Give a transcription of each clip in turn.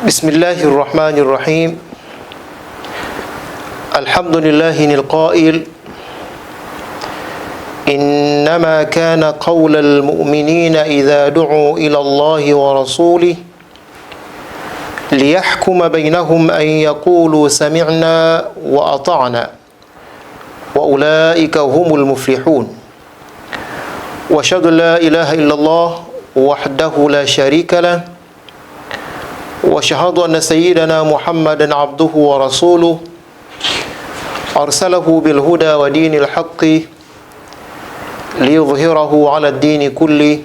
بسم الله الرحمن الرحيم. الحمد لله القائل إنما كان قول المؤمنين إذا دعوا إلى الله ورسوله ليحكم بينهم أن يقولوا سمعنا وأطعنا وأولئك هم المفلحون. وأشهد أن لا إله إلا الله وحده لا شريك له وأشهد أن سيدنا محمدا عبده ورسوله أرسله بالهدى ودين الحق ليظهره على الدين كله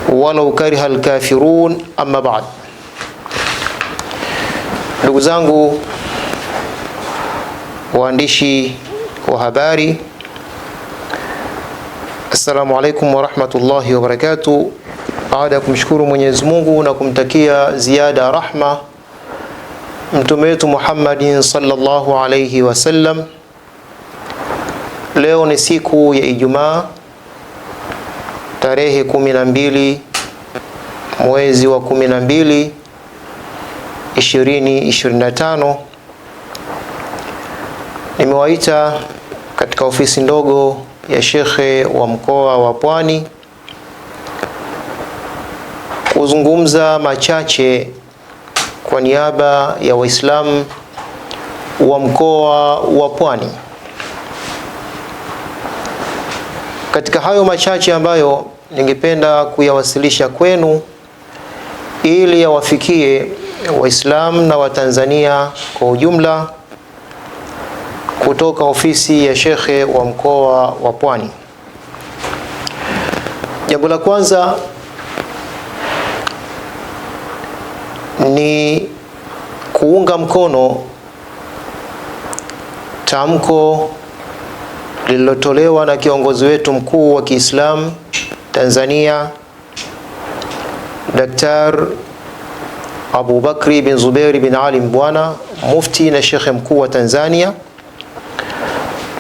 ولو كره الكافرون. أما بعد. Ndugu zangu waandishi wa habari, assalamu alaikum wa rahmatullahi wa barakatuh. Baada ya kumshukuru Mwenyezi Mungu na kumtakia ziada rahma mtume wetu Muhammadin sallallahu alayhi wasallam, leo ni siku ya Ijumaa tarehe 12 mwezi wa 12 2025. Nimewaita katika ofisi ndogo ya shekhe wa mkoa wa Pwani kuzungumza machache kwa niaba ya Waislamu wa mkoa wa Pwani. Katika hayo machache ambayo ningependa kuyawasilisha kwenu ili yawafikie Waislamu na Watanzania kwa ujumla, kutoka ofisi ya shekhe wa mkoa wa Pwani. Jambo la kwanza ni kuunga mkono tamko lililotolewa na kiongozi wetu mkuu wa Kiislamu Tanzania, Daktari Abu Bakri bin Zubair bin Ali Mbwana, mufti na shekhe mkuu wa Tanzania,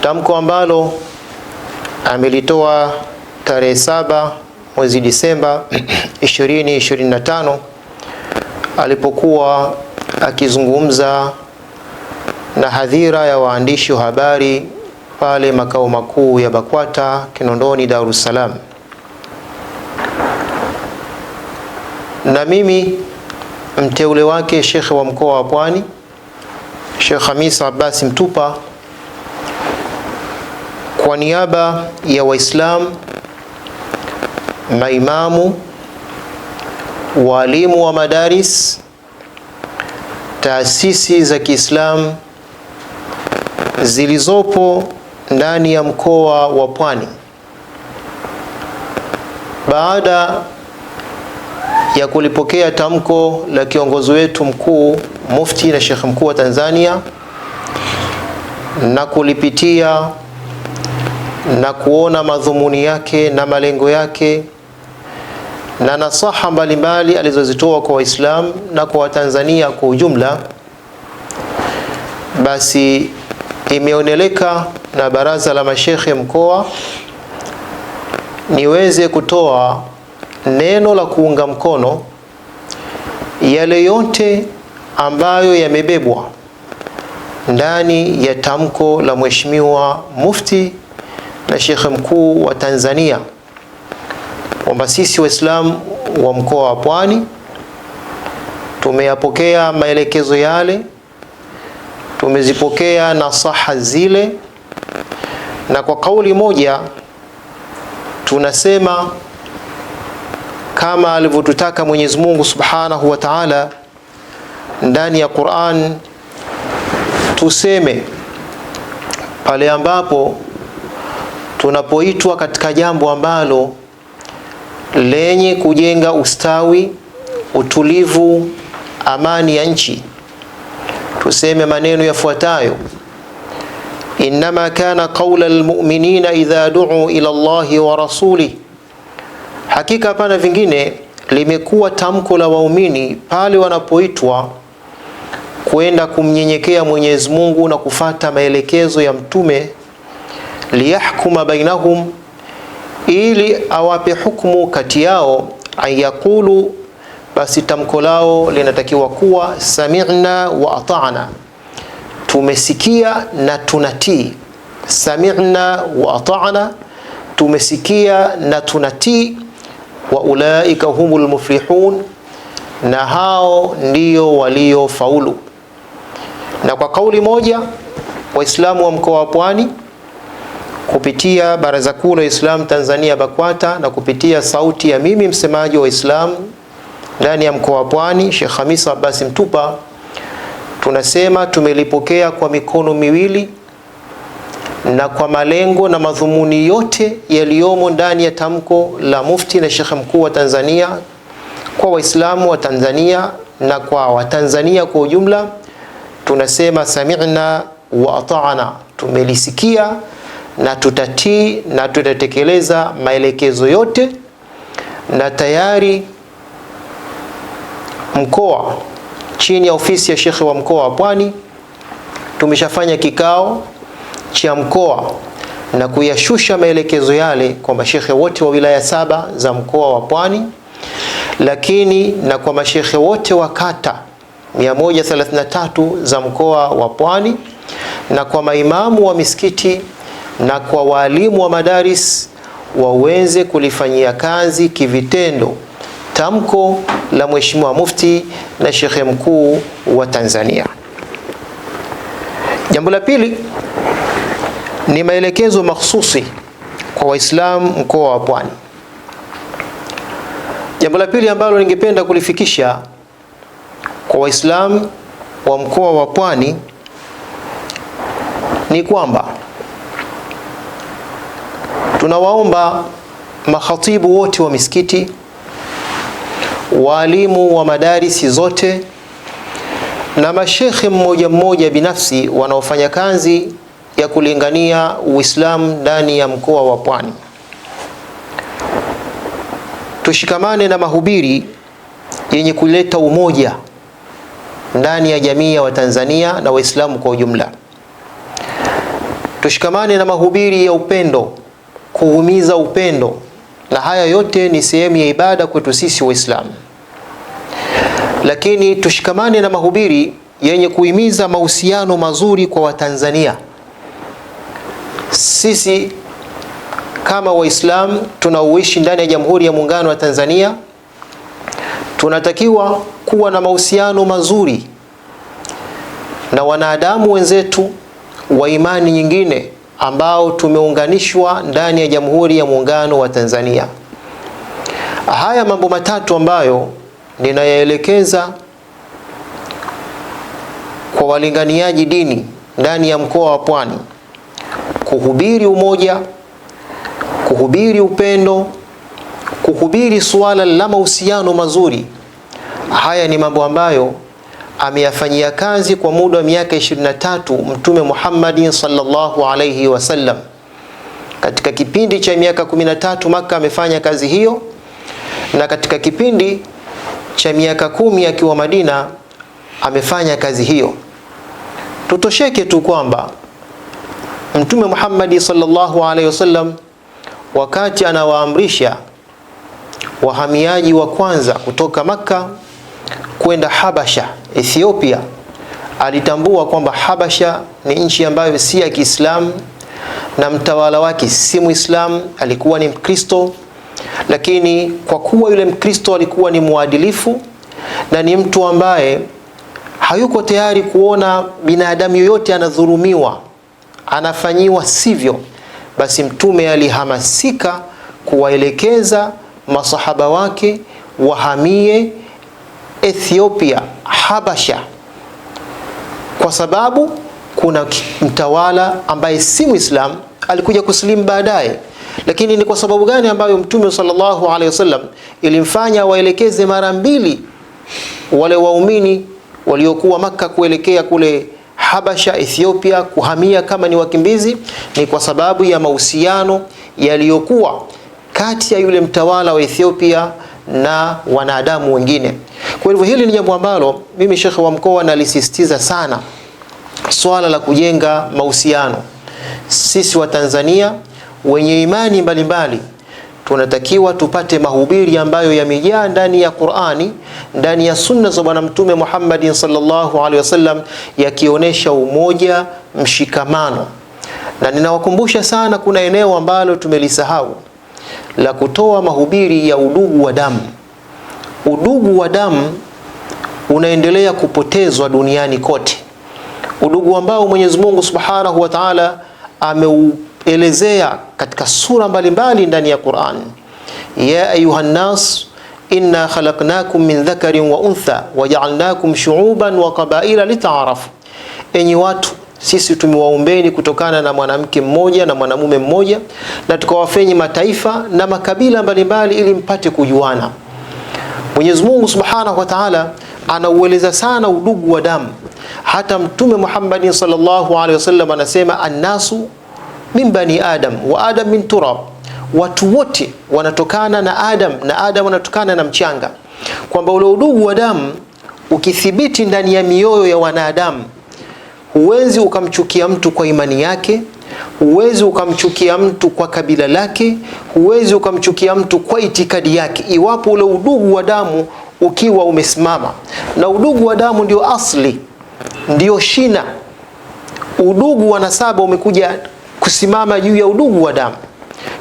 tamko ambalo amelitoa tarehe 7 mwezi Disemba 2025 alipokuwa akizungumza na hadhira ya waandishi wa habari pale makao makuu ya BAKWATA Kinondoni, Dar es Salaam. Na mimi mteule wake shekhe wa mkoa wa Pwani, Sheikh Hamis Abbas Mtupa, kwa niaba ya Waislamu, maimamu, walimu wa madaris, taasisi za Kiislamu zilizopo ndani ya mkoa wa Pwani, baada ya kulipokea tamko la kiongozi wetu mkuu mufti na shekhe mkuu wa Tanzania na kulipitia na kuona madhumuni yake na malengo yake na nasaha mbalimbali alizozitoa kwa Waislamu na kwa Watanzania kwa ujumla, basi imeoneleka na baraza la mashekhe mkoa niweze kutoa neno la kuunga mkono yale yote ambayo yamebebwa ndani ya tamko la Mheshimiwa Mufti na Shekhe mkuu wa Tanzania, kwamba sisi Waislamu wa mkoa wa Pwani tumeyapokea maelekezo yale, tumezipokea nasaha zile, na kwa kauli moja tunasema kama alivyotutaka Mwenyezi Mungu Subhanahu wa Ta'ala ndani ya Qur'an, tuseme pale ambapo tunapoitwa katika jambo ambalo lenye kujenga ustawi, utulivu, amani ya nchi, tuseme maneno yafuatayo: innama kana qawla almu'minina idha du'u ila Allahi wa rasuli, hakika hapana vingine limekuwa tamko la waumini pale wanapoitwa kwenda kumnyenyekea Mwenyezi Mungu na kufata maelekezo ya mtume, liyahkuma bainahum, ili awape hukumu kati yao, ayakulu, basi tamko lao linatakiwa kuwa sami'na wa ata'na, tumesikia na tunatii. Sami'na wa ata'na, tumesikia na tunatii. Wa ulaika humul muflihun, na hao ndio waliofaulu. Na kwa kauli moja, Waislamu wa mkoa wa Pwani kupitia Baraza Kuu la Islam Tanzania BAKWATA na kupitia sauti ya mimi msemaji wa Waislamu ndani ya mkoa wa Pwani Sheikh Khamis Abbas Mtupa, tunasema tumelipokea kwa mikono miwili na kwa malengo na madhumuni yote yaliyomo ndani ya tamko la Mufti na Sheikh Mkuu wa Tanzania kwa Waislamu wa Tanzania na kwa Watanzania kwa ujumla. Tunasema sami'na wa ata'na, tumelisikia na tutatii na tutatekeleza maelekezo yote. Na tayari mkoa chini ya ofisi ya Sheikh wa mkoa wa Pwani tumeshafanya kikao cha mkoa na kuyashusha maelekezo yale kwa mashekhe wote wa wilaya 7 za mkoa wa Pwani, lakini na kwa mashekhe wote wa kata 133 za mkoa wa Pwani, na kwa maimamu wa misikiti na kwa walimu wa madaris, waweze kulifanyia kazi kivitendo tamko la Mheshimiwa Mufti na Shekhe Mkuu wa Tanzania. Jambo la pili ni maelekezo mahsusi kwa Waislamu mkoa wa Pwani. Jambo la pili ambalo ningependa kulifikisha kwa Waislamu wa mkoa wa Pwani ni kwamba tunawaomba makhatibu wote wa misikiti, walimu wa madarisi zote na mashekhe mmoja mmoja binafsi wanaofanya kazi ya kulingania Uislamu ndani ya mkoa wa Pwani, tushikamane na mahubiri yenye kuleta umoja ndani ya jamii ya Watanzania na Waislamu kwa ujumla. Tushikamane na mahubiri ya upendo, kuhumiza upendo, na haya yote ni sehemu ya ibada kwetu sisi Waislamu. Lakini tushikamane na mahubiri yenye kuhimiza mahusiano mazuri kwa Watanzania. Sisi kama Waislamu tunaoishi ndani ya Jamhuri ya Muungano wa Tanzania tunatakiwa kuwa na mahusiano mazuri na wanadamu wenzetu wa imani nyingine ambao tumeunganishwa ndani ya Jamhuri ya Muungano wa Tanzania. Haya mambo matatu ambayo ninayaelekeza kwa walinganiaji dini ndani ya mkoa wa Pwani: kuhubiri umoja, kuhubiri upendo, kuhubiri suala la mahusiano mazuri. Haya ni mambo ambayo ameyafanyia kazi kwa muda wa miaka 23 Mtume Muhammad sallallahu alayhi wasallam. Katika kipindi cha miaka 13 Maka amefanya kazi hiyo, na katika kipindi cha miaka 10 akiwa Madina amefanya kazi hiyo. Tutosheke tu kwamba Mtume Muhammad sallallahu alayhi wasallam wakati anawaamrisha wahamiaji wa kwanza kutoka Makka kwenda Habasha, Ethiopia, alitambua kwamba Habasha ni nchi ambayo si ya Kiislamu na mtawala wake si Muislamu, alikuwa ni Mkristo. Lakini kwa kuwa yule Mkristo alikuwa ni muadilifu na ni mtu ambaye hayuko tayari kuona binadamu yoyote anadhulumiwa, anafanyiwa sivyo, basi Mtume alihamasika kuwaelekeza masahaba wake wahamie Ethiopia, Habasha, kwa sababu kuna mtawala ambaye si Muislamu alikuja kusilimu baadaye. Lakini ni kwa sababu gani ambayo Mtume sallallahu alaihi wasallam ilimfanya waelekeze mara mbili wale waumini waliokuwa Makka kuelekea kule Habasha, Ethiopia, kuhamia kama ni wakimbizi? Ni kwa sababu ya mahusiano yaliyokuwa kati ya yule mtawala wa Ethiopia na wanadamu wengine. Kwa hivyo hili ni jambo ambalo mimi shekhe wa mkoa nalisisitiza sana, swala la kujenga mahusiano. Sisi wa Tanzania wenye imani mbalimbali tunatakiwa tupate mahubiri ambayo yamejaa ndani ya Qur'ani, ndani ya sunna za Bwana Mtume Muhammad sallallahu alaihi wasallam, yakionyesha umoja, mshikamano. Na ninawakumbusha sana, kuna eneo ambalo tumelisahau la kutoa mahubiri ya udugu wa damu. Udugu wa damu unaendelea kupotezwa duniani kote, udugu ambao Mwenyezi Mungu Subhanahu wa Ta'ala ameuelezea katika sura mbalimbali ndani ya Qur'an. Ya ayuhan nas inna khalaqnakum min dhakarin wa untha waja'alnakum shu'uban wa qabaila lita'arafu, enyi watu, sisi tumewaumbeni kutokana na mwanamke mmoja na mwanamume mmoja, na tukawafanya mataifa na makabila mbalimbali ili mpate kujuana. Mwenyezi Mungu Subhanahu wa Ta'ala anaueleza sana udugu wa damu. Hata Mtume Muhammad sallallahu alaihi wasallam anasema, annasu min bani adam wa adam min turab, watu wote wanatokana na Adam na Adam wanatokana na mchanga. Kwamba ule udugu wa damu ukithibiti ndani ya mioyo ya wanadamu, huwezi ukamchukia mtu kwa imani yake, huwezi ukamchukia mtu kwa kabila lake, huwezi ukamchukia mtu kwa itikadi yake, iwapo ule udugu wa damu ukiwa umesimama. Na udugu wa damu ndio asli, ndio shina. Udugu wa nasaba umekuja kusimama juu ya udugu wa damu.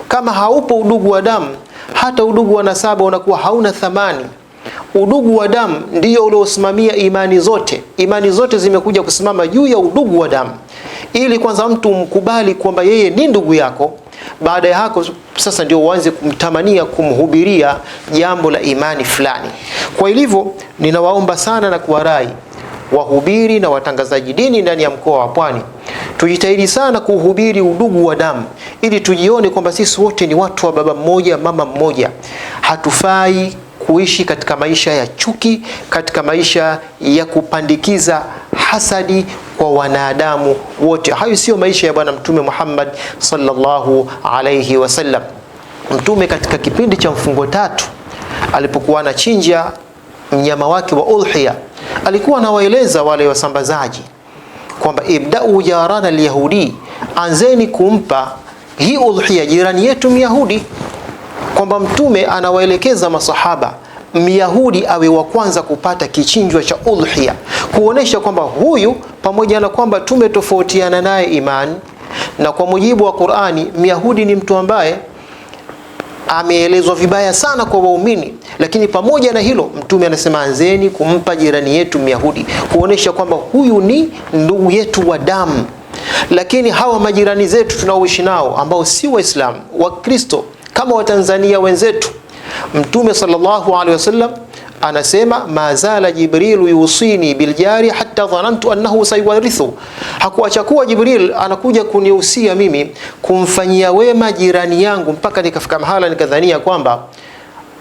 Kama haupo udugu wa damu, hata udugu wa nasaba unakuwa hauna thamani. Udugu wa damu ndio uliosimamia imani zote. Imani zote zimekuja kusimama juu ya udugu wa damu, ili kwanza mtu mkubali kwamba yeye ni ndugu yako. Baada ya hapo sasa ndio uanze kumtamania, kumhubiria jambo la imani fulani. Kwa hivyo ninawaomba sana na kuwarai wahubiri na watangazaji dini ndani ya mkoa wa Pwani, tujitahidi sana kuhubiri udugu wa damu, ili tujione kwamba sisi wote ni watu wa baba mmoja, mama mmoja. Hatufai kuishi katika maisha ya chuki, katika maisha ya kupandikiza hasadi kwa wanadamu wote. Hayo sio maisha ya Bwana Mtume Muhammad sallallahu alayhi wasallam. Mtume katika kipindi cha mfungo 3 alipokuwa anachinja mnyama wake wa udhiya, alikuwa anawaeleza wale wasambazaji kwamba ibda'u jarana al-yahudi, anzeni kumpa hii udhiya jirani yetu Myahudi. Kwamba Mtume anawaelekeza masahaba Myahudi awe wa kwanza kupata kichinjwa cha udhiya, kuonesha kwamba huyu, pamoja na kwamba tumetofautiana naye imani, na kwa mujibu wa Qur'ani Myahudi ni mtu ambaye ameelezwa vibaya sana kwa waumini, lakini pamoja na hilo Mtume anasema anzeni kumpa jirani yetu Myahudi, kuonesha kwamba huyu ni ndugu yetu wa damu. Lakini hawa majirani zetu tunaoishi nao ambao si Waislamu, Wakristo, kama Watanzania wenzetu, Mtume sallallahu alaihi wasallam anasema mazala Jibril yusini biljari hatta dhanantu annahu sayuwarithu, hakuacha kuwa Jibril anakuja kunihusia mimi kumfanyia wema jirani yangu mpaka nikafika mahala nikadhania kwamba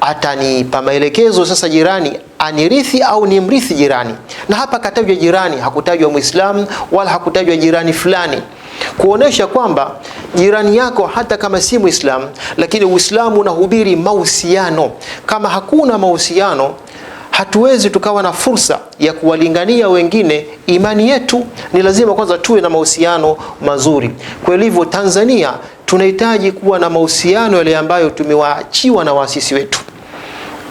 atanipa maelekezo sasa jirani anirithi au nimrithi jirani. Na hapa katajwa jirani, hakutajwa Muislamu wala hakutajwa jirani fulani, kuonesha kwamba jirani yako hata kama si Muislamu, lakini Uislamu unahubiri mahusiano. Kama hakuna mahusiano, hatuwezi tukawa na fursa ya kuwalingania wengine imani yetu. Ni lazima kwanza tuwe na mahusiano mazuri. Kwa hivyo Tanzania tunahitaji kuwa na mahusiano yale ambayo tumewaachiwa na waasisi wetu,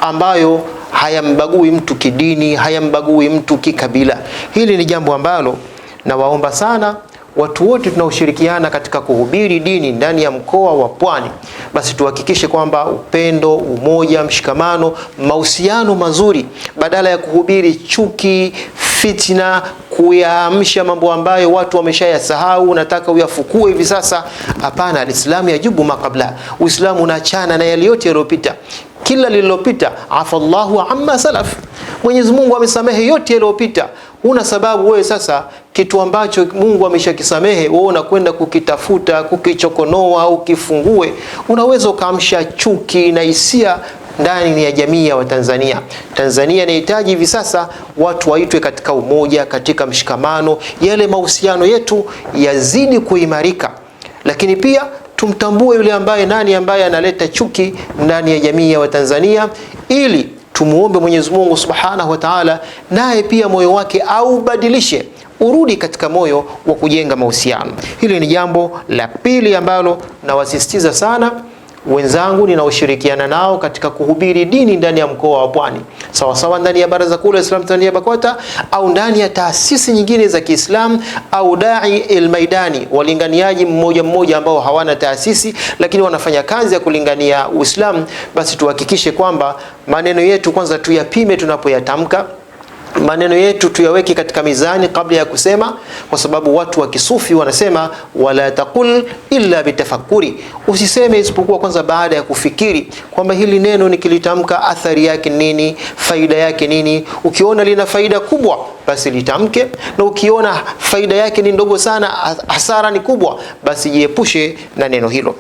ambayo hayambagui mtu kidini, hayambagui mtu kikabila. Hili ni jambo ambalo nawaomba sana watu wote tunaoshirikiana katika kuhubiri dini ndani ya mkoa wa Pwani, basi tuhakikishe kwamba upendo, umoja, mshikamano, mahusiano mazuri, badala ya kuhubiri chuki, fitna, kuyaamsha mambo ambayo watu wameshayasahau, nataka uyafukue hivi sasa. Hapana, Uislamu yajibu makabla. Uislamu unaachana na yale yote yaliyopita. Kila lililopita afallahu amma salaf, Mwenyezi Mungu amesamehe yote yaliyopita. Huna sababu wewe sasa kitu ambacho Mungu ameshakisamehe wewe unakwenda kukitafuta, kukichokonoa au kifungue. Unaweza ukaamsha chuki na hisia ndani ya jamii ya Watanzania. Tanzania inahitaji hivi sasa watu waitwe katika umoja, katika mshikamano, yale mahusiano yetu yazidi kuimarika. Lakini pia tumtambue yule ambaye ambaye analeta chuki ndani ya jamii ya Watanzania, ili tumuombe Mwenyezi Mungu Subhanahu wa Ta'ala naye pia moyo wake au badilishe, urudi katika moyo wa kujenga mahusiano. Hili ni jambo la pili ambalo nawasisitiza sana wenzangu ninaoshirikiana nao katika kuhubiri dini ndani ya mkoa wa Pwani, sawa sawa ndani ya Baraza Kuu la Islam Tanzania BAKWATA au ndani ya taasisi nyingine za Kiislamu au dai al-maidani, walinganiaji mmoja mmoja ambao hawana taasisi lakini wanafanya kazi ya kulingania Uislamu, basi tuhakikishe kwamba maneno yetu kwanza tuyapime tunapoyatamka. Maneno yetu tuyaweke katika mizani kabla ya kusema, kwa sababu watu wa kisufi wanasema wala taqul illa bitafakuri, usiseme isipokuwa kwanza baada ya kufikiri kwamba hili neno nikilitamka athari yake nini, faida yake nini. Ukiona lina faida kubwa basi litamke, na ukiona faida yake ni ndogo sana, hasara ni kubwa, basi jiepushe na neno hilo.